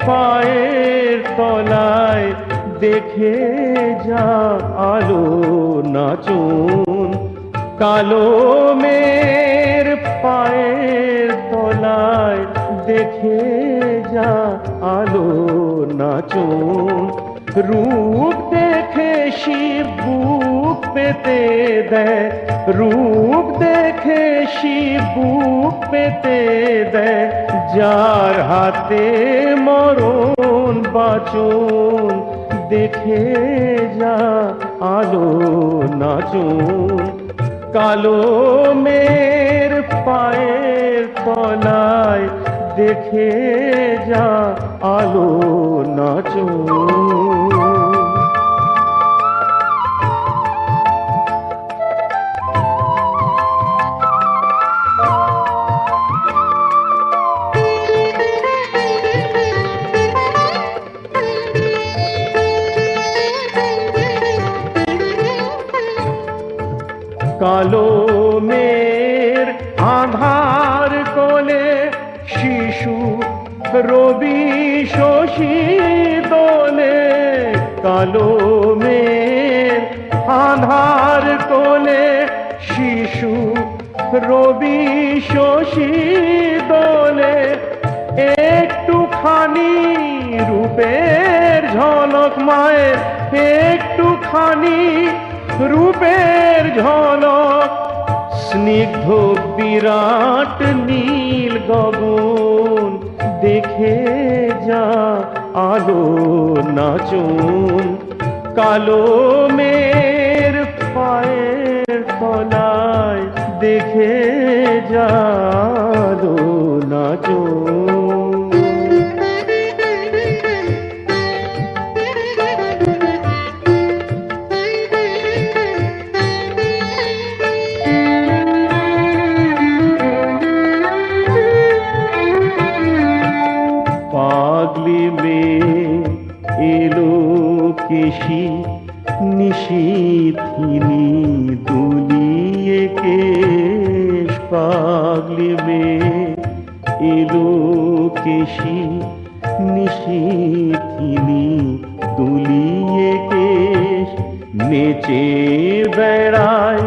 পায়ের তলায় দেখে যা আলো নাচুন। কালো মেয়ের পায়ের তলায় দেখে যা আলো নাচুন। রূপ দেখে শিব বুক পেতে দেয়, রূপ দেখে শিব বুক পেতে দেয়, যার হাতে মরণ বাঁচন দেখে যা আলো নাচুন। কালো মেয়ের পায়ের তলায় দেখে যা আলো নাচুন। কালো মেয়ের আধার কোলে শিশু রবি শশী দোলে। কালো মেয়ের আধার কোলে শিশু রবি শশী দোলে। একটুখানি রূপের ঝলক মায়ের, একটুখানি রূপের ঝলক। স্নিগ্ধ বিরাট নীল গগন দেখে যা আলো নাচুন। কালো মেয়ের পায়ের তলায় দেখে যা আলো নাচুন। পাগলি মেয়ে এলো কেশি নিশীথিনী দুলিয়ে কেশ। পাগলি মেয়ে এলো কেশি নিশীথিনী দুলিয়ে কেশ। নেচে বেড়ায়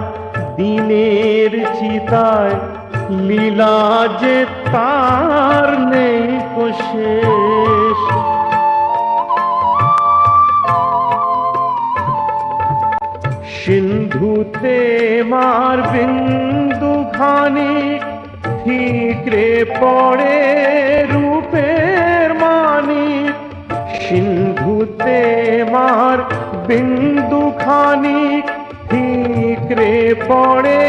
দিনের চিতায়, লীলা যে তার নেই কো শেষ। সিন্ধুতে মার বিন্দু খানিক ঠিকরে পড়ে রূপের মানিক। সিন্ধুতে মার বিন্দু খানিক ঠিকরে পড়ে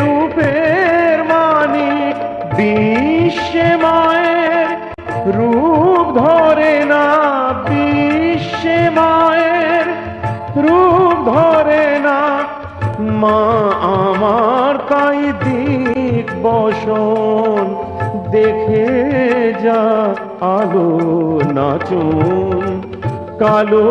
রূপের মানিক। বিশ্বে মায়ের রূপ ধরে না, বিশ্বে মায়ের রূপ ধরে না। মা আমার তাই দিক বসন দেখে যা আলো নাচুন। কালো